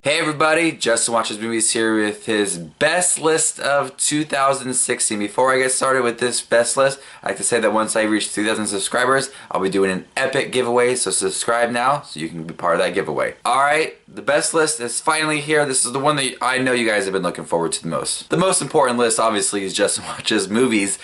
Hey everybody, Justin Watches Movies here with his best list of 2016. Before I get started with this best list, I like to say that once I reach 2,000 subscribers, I'll be doing an epic giveaway, so subscribe now so you can be part of that giveaway. Alright, the best list is finally here. This is the one that I know you guys have been looking forward to the most. The most important list, obviously, is Justin Watches Movies.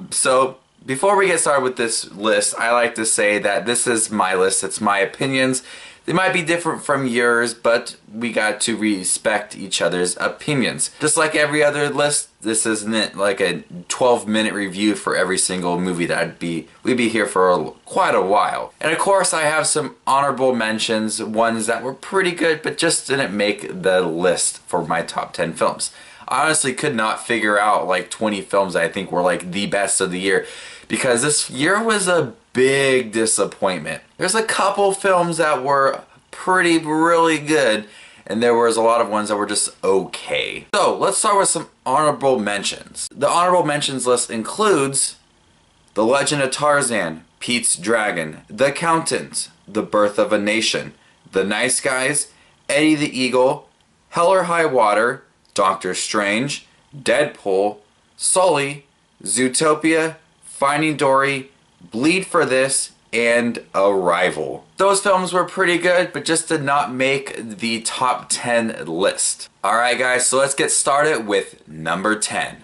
So before we get started with this list, I like to say that this is my list, it's my opinions. They might be different from yours, but we got to respect each other's opinions. Just like every other list, this isn't like a 12-minute review for every single movie that we'd be here for quite a while. And of course, I have some honorable mentions, ones that were pretty good, but just didn't make the list for my top 10 films. I honestly could not figure out like 20 films that I think were like the best of the year, because this year was a big disappointment. There's a couple films that were really good, and there was a lot of ones that were just okay. So let's start with some honorable mentions. The honorable mentions list includes The Legend of Tarzan, Pete's Dragon, The Accountant, The Birth of a Nation, The Nice Guys, Eddie the Eagle, Hell or High Water, Doctor Strange, Deadpool, Sully, Zootopia, Finding Dory, Bleed for This, and Arrival. Those films were pretty good, but just did not make the top 10 list. Alright guys, so let's get started with number 10.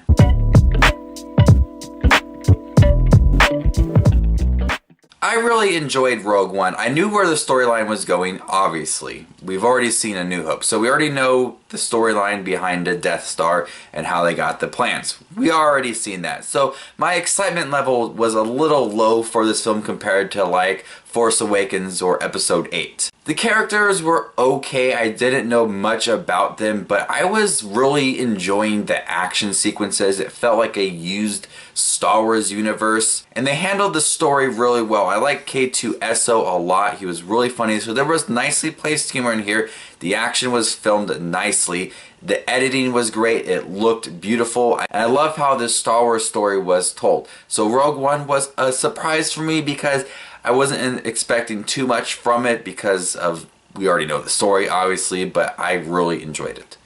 I really enjoyed Rogue One. I knew where the storyline was going, obviously. We've already seen A New Hope, so we already know the storyline behind the Death Star and how they got the plans. We already seen that. So my excitement level was a little low for this film compared to like Force Awakens or Episode 8. The characters were okay. I didn't know much about them, but I was really enjoying the action sequences. It felt like a used Star Wars universe, and they handled the story really well. I like K2SO a lot. He was really funny, so there was nicely placed humor in here. The action was filmed nicely. The editing was great. It looked beautiful. And I love how this Star Wars story was told. So Rogue One was a surprise for me because I wasn't expecting too much from it because of, we already know the story obviously, but I really enjoyed it.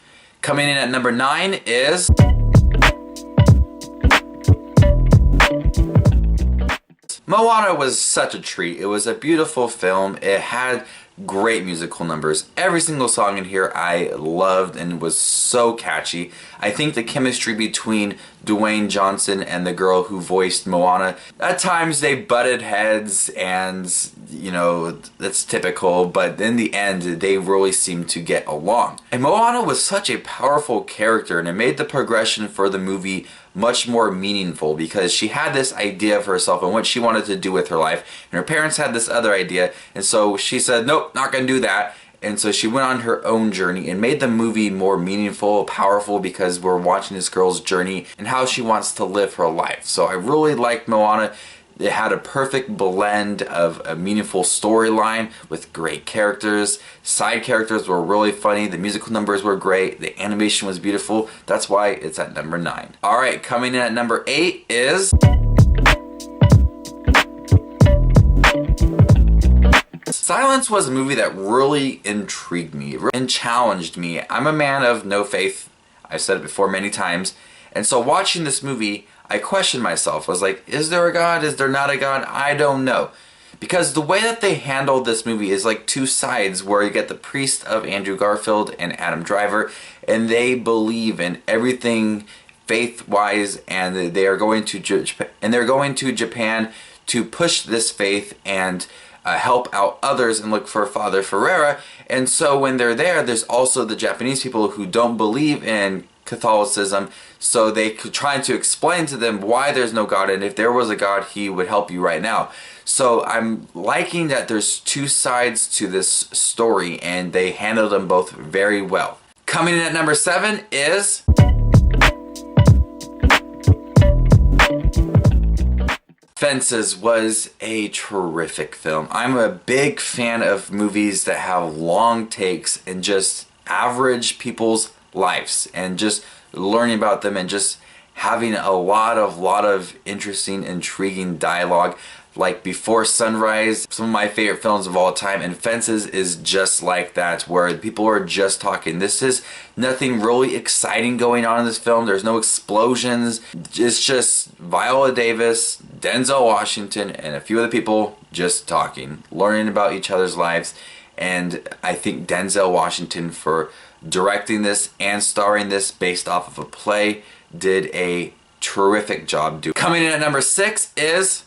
Coming in at number 9 is Moana. Was such a treat. It was a beautiful film. It had great musical numbers. Every single song in here I loved and was so catchy. I think the chemistry between Dwayne Johnson and the girl who voiced Moana, at times they butted heads and, you know, that's typical, but in the end they really seemed to get along. And Moana was such a powerful character, and it made the progression for the movie much more meaningful because she had this idea of herself and what she wanted to do with her life, and her parents had this other idea, and so she said, nope, not gonna do that. And so she went on her own journey and made the movie more meaningful, powerful, because we're watching this girl's journey and how she wants to live her life. So I really liked Moana. It had a perfect blend of a meaningful storyline with great characters. Side characters were really funny. The musical numbers were great. The animation was beautiful. That's why it's at number 9. Alright, coming in at number 8 is Silence. Was a movie that really intrigued me and challenged me. I'm a man of no faith. I've said it before many times. And so watching this movie, I questioned myself. I was like, is there a God? Is there not a God? I don't know. Because the way that they handled this movie is like two sides, where you get the priest of Andrew Garfield and Adam Driver, and they believe in everything faith-wise, and they are going to Japan to push this faith and help out others and look for Father Ferreira. And so when they're there, there's also the Japanese people who don't believe in Catholicism, so they trying to explain to them why there's no God, and if there was a God, he would help you right now. So I'm liking that there's two sides to this story, and they handle them both very well. Coming in at number 7 is Fences. Was a terrific film. I'm a big fan of movies that have long takes and just average people's lives and just learning about them and just having a lot of interesting, intriguing dialogue. like Before Sunrise, some of my favorite films of all time, and Fences is just like that, where people are just talking. This is nothing really exciting going on in this film. There's no explosions. It's just Viola Davis, Denzel Washington, and a few other people just talking, learning about each other's lives. And I think Denzel Washington, for directing this and starring this based off of a play, did a terrific job. Coming in at number 6 is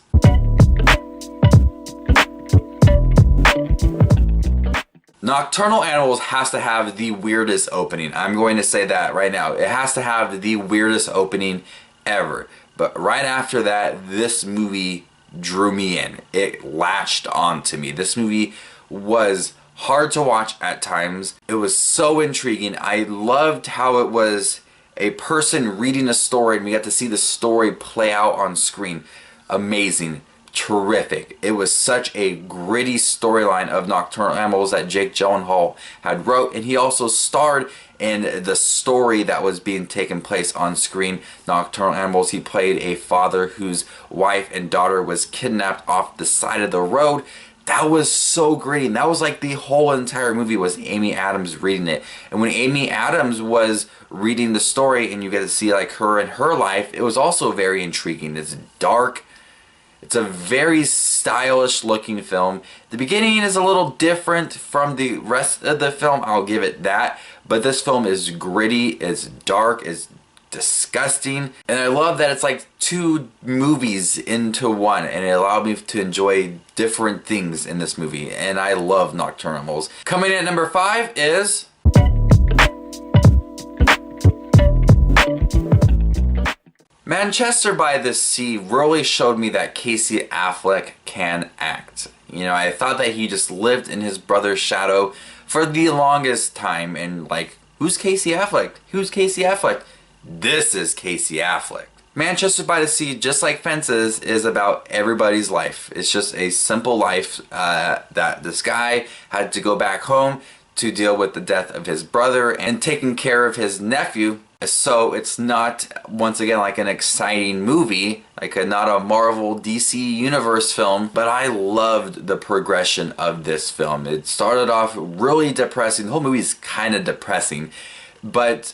Nocturnal Animals. Has to have the weirdest opening. I'm going to say that right now. It has to have the weirdest opening ever. But right after that, this movie drew me in. It latched on to me. This movie was hard to watch at times. It was so intriguing. I loved how it was a person reading a story and we got to see the story play out on screen. Amazing. Terrific. It was such a gritty storyline of Nocturnal Animals that Jake Gyllenhaal had wrote, and he also starred in the story that was being taken place on screen. Nocturnal Animals, he played a father whose wife and daughter was kidnapped off the side of the road. That was so gritty, and that was like the whole entire movie was Amy Adams reading it. And when Amy Adams was reading the story and you get to see like her and her life, it was also very intriguing. It's dark. It's a very stylish looking film. The beginning is a little different from the rest of the film, I'll give it that. But this film is gritty, it's dark, it's disgusting. And I love that it's like 2 movies into one, and it allowed me to enjoy different things in this movie. And I love Nocturnal Animals. Coming in at number 5 is Manchester by the Sea. Really showed me that Casey Affleck can act. You know, I thought that he just lived in his brother's shadow for the longest time, and like, who's Casey Affleck? Who's Casey Affleck? This is Casey Affleck. Manchester by the Sea, just like Fences, is about everybody's life. It's just a simple life that this guy had to go back home to deal with the death of his brother and taking care of his nephew. So it's not, once again, like an exciting movie, like not a Marvel DC Universe film, but I loved the progression of this film. It started off really depressing. The whole movie is kind of depressing, but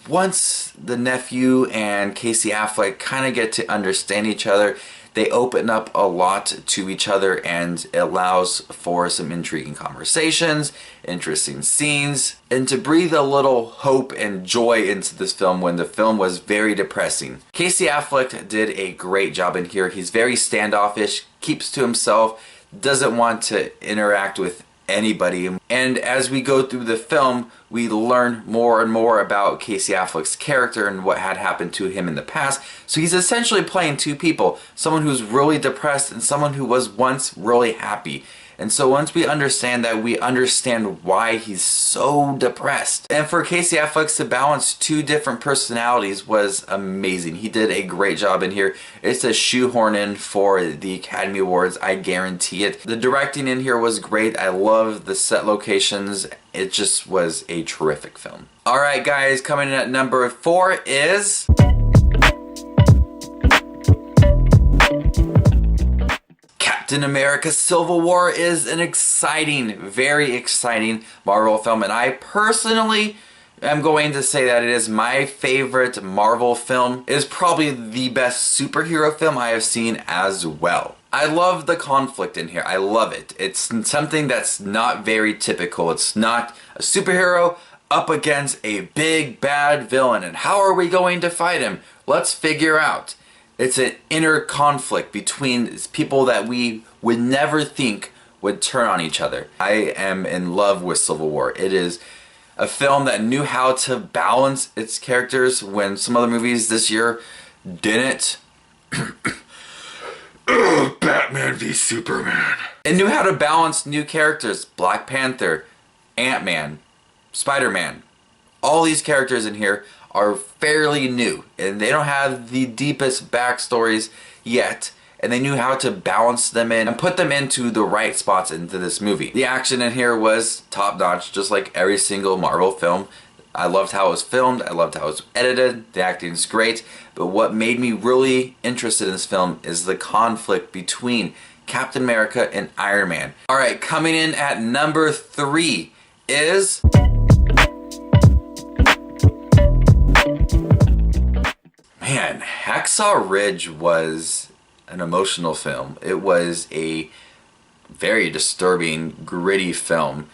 once the nephew and Casey Affleck kind of get to understand each other, they open up a lot to each other, and it allows for some intriguing conversations, interesting scenes, and to breathe a little hope and joy into this film when the film was very depressing. Casey Affleck did a great job in here. He's very standoffish, keeps to himself, doesn't want to interact with anybody. And as we go through the film, we learn more and more about Casey Affleck's character and what had happened to him in the past. So he's essentially playing 2 people, someone who's really depressed and someone who was once really happy. And so once we understand that, we understand why he's so depressed. And for Casey Affleck to balance 2 different personalities was amazing. He did a great job in here. It's a shoehorn in for the Academy Awards, I guarantee it. The directing in here was great. I love the set locations. It just was a terrific film. Alright guys, coming in at number 4 is Captain America Civil War. Is an exciting, very exciting Marvel film, and I personally am going to say that it is my favorite Marvel film. It is probably the best superhero film I have seen as well. I love the conflict in here. I love it. It's something that's not very typical. It's not a superhero up against a big bad villain, and how are we going to fight him? Let's figure out. It's an inner conflict between people that we would never think would turn on each other. I am in love with Civil War. It is a film that knew how to balance its characters when some other movies this year didn't. Batman v Superman. It knew how to balance new characters. Black Panther, Ant-Man, Spider-Man. All these characters in here are fairly new, and they don't have the deepest backstories yet, and they knew how to balance them in and put them into the right spots into this movie. The action in here was top-notch, just like every single Marvel film. I loved how it was filmed, I loved how it was edited, the acting is great, but what made me really interested in this film is the conflict between Captain America, and Iron Man. Alright, coming in at number 3 is... Man, Hacksaw Ridge was an emotional film. It was a very disturbing, gritty film.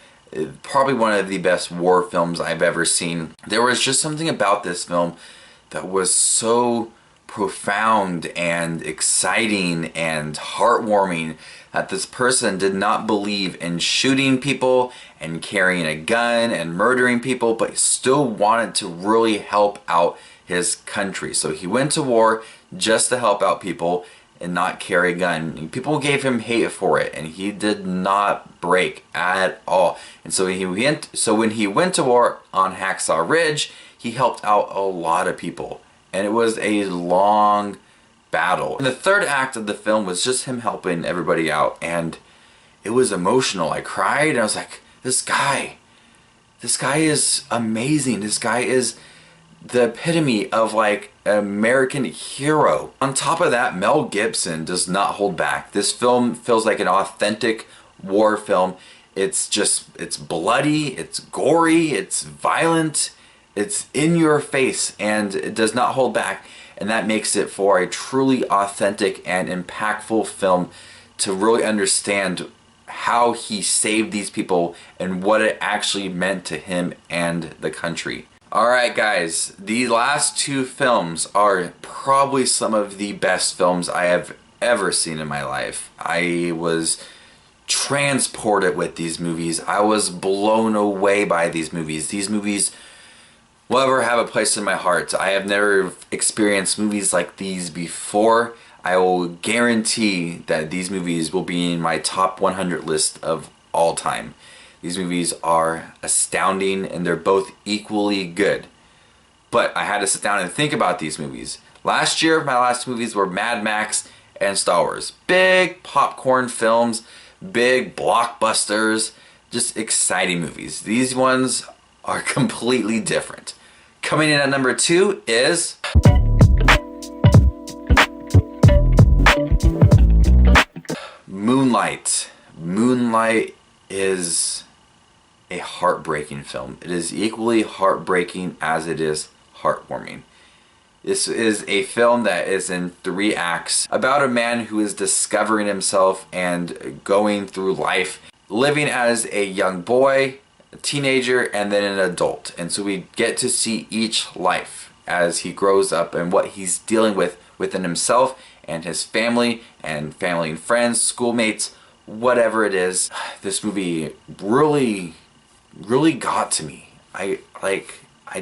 Probably one of the best war films I've ever seen. There was just something about this film that was so profound and exciting and heartwarming that this person did not believe in shooting people and carrying a gun and murdering people, but still wanted to really help out his country. So he went to war just to help out people and not carry a gun. And people gave him hate for it, and he did not break at all. And so when he went to war on Hacksaw Ridge, he helped out a lot of people. And it was a long battle. And the third act of the film was just him helping everybody out, and it was emotional. I cried, and I was like, this guy is amazing. This guy is the epitome of like an American hero. On top of that, Mel Gibson does not hold back. This film feels like an authentic war film. It's bloody, it's gory, it's violent, it's in your face, and it does not hold back. And that makes it for a truly authentic and impactful film to really understand how he saved these people and what it actually meant to him and the country. Alright guys, the last two films are probably some of the best films I have ever seen in my life. I was transported with these movies. I was blown away by these movies. These movies will ever have a place in my heart. I have never experienced movies like these before. I will guarantee that these movies will be in my top 100 list of all time. These movies are astounding, and they're both equally good. But I had to sit down and think about these movies. Last year, my last movies were Mad Max and Star Wars. Big popcorn films, big blockbusters, just exciting movies. These ones are completely different. Coming in at number 2 is... Moonlight. Moonlight is a heartbreaking film. It is equally heartbreaking as it is heartwarming. This is a film that is in 3 acts about a man who is discovering himself and going through life, living as a young boy, a teenager, and then an adult. And so we get to see each life as he grows up and what he's dealing with within himself and his family and friends, schoolmates, whatever it is. This movie really got to me. I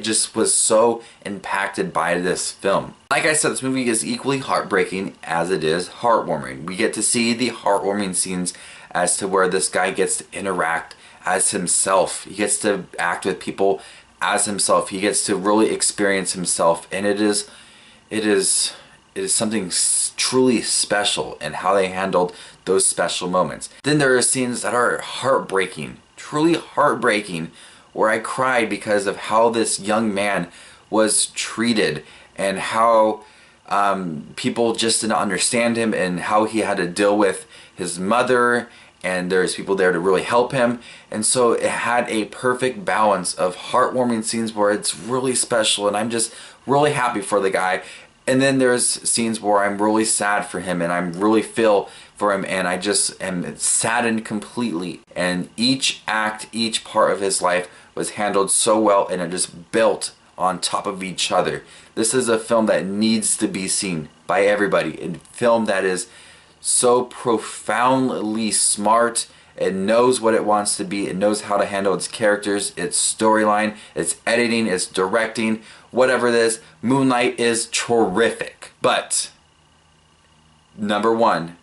just was so impacted by this film. Like I said, this movie is equally heartbreaking as it is heartwarming. We get to see the heartwarming scenes as to where this guy gets to interact as himself. He gets to act with people as himself. He gets to really experience himself, and it is something truly special in how they handled those special moments. Then there are scenes that are heartbreaking, truly heartbreaking, where I cried because of how this young man was treated and how people just didn't understand him and how he had to deal with his mother, and there's people there to really help him. And so it had a perfect balance of heartwarming scenes where it's really special and I'm just really happy for the guy. And then there's scenes where I'm really sad for him and I really feel for him, and I just am saddened completely. And each act, each part of his life was handled so well, and it just built on top of each other. This is a film that needs to be seen by everybody. A film that is so profoundly smart. It knows what it wants to be. It knows how to handle its characters, its storyline, its editing, its directing, whatever it is. Moonlight is terrific. But number 1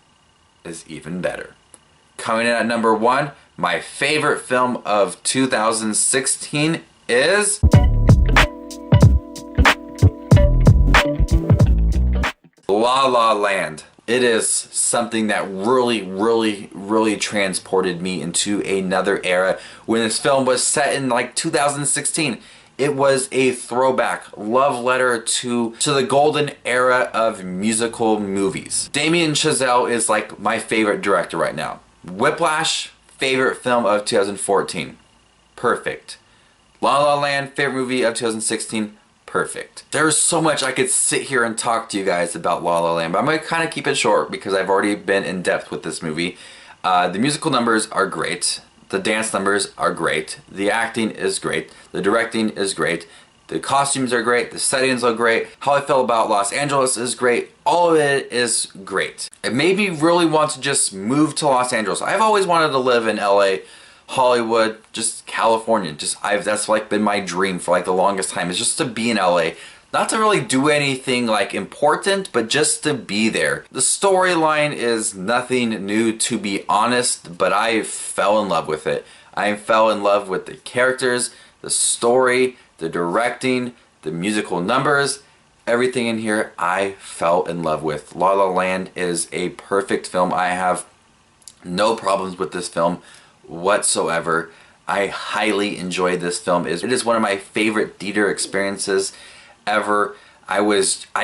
is even better. Coming in at number 1, my favorite film of 2016 is... La La Land. It is something that really transported me into another era when this film was set in like 2016. It was a throwback love letter to the golden era of musical movies. Damien Chazelle is like my favorite director right now. Whiplash, favorite film of 2014. Perfect. La La Land, favorite movie of 2016. Perfect. There's so much I could sit here and talk to you guys about La La Land, but I'm going to kind of keep it short because I've already been in depth with this movie. The musical numbers are great. The dance numbers are great. The acting is great. The directing is great. The costumes are great. The settings look great. How I feel about Los Angeles is great. All of it is great. It made me really want to just move to Los Angeles. I've always wanted to live in LA, Hollywood, just California. That's like been my dream for like the longest time, is just to be in LA. Not to really do anything like important, but just to be there. The storyline is nothing new, to be honest, but I fell in love with it. I fell in love with the characters, the story, the directing, the musical numbers, everything in here I fell in love with. La La Land is a perfect film. I have no problems with this film whatsoever. I highly enjoyed this film. It is one of my favorite theater experiences ever. I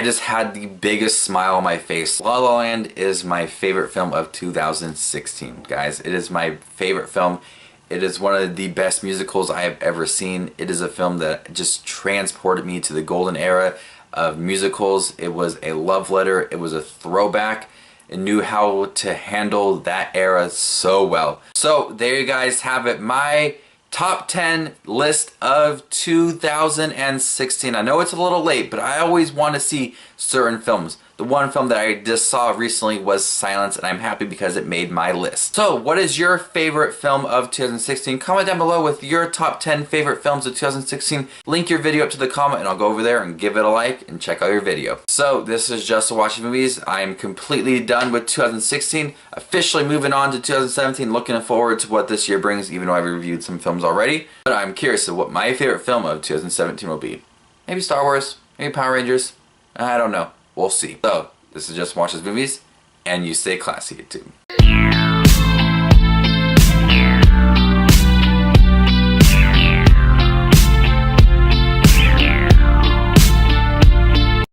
just had the biggest smile on my face. La La Land is my favorite film of 2016, guys. It is my favorite film. It is one of the best musicals I have ever seen. It is a film that just transported me to the golden era of musicals. It was a love letter. It was a throwback. It knew how to handle that era so well. So there you guys have it. My top 10 list of 2016. I know it's a little late, but I always want to see certain films. The one film that I just saw recently was Silence, and I'm happy because it made my list. So, what is your favorite film of 2016? Comment down below with your top 10 favorite films of 2016. Link your video up to the comment, and I'll go over there and give it a like and check out your video. So, this is Justin Watching Movies. I'm completely done with 2016. Officially moving on to 2017. Looking forward to what this year brings, even though I've reviewed some films already. But I'm curious of what my favorite film of 2017 will be. Maybe Star Wars, maybe Power Rangers. I don't know. We'll see. So, this is Justin Watches Movies, and you stay classy, YouTube.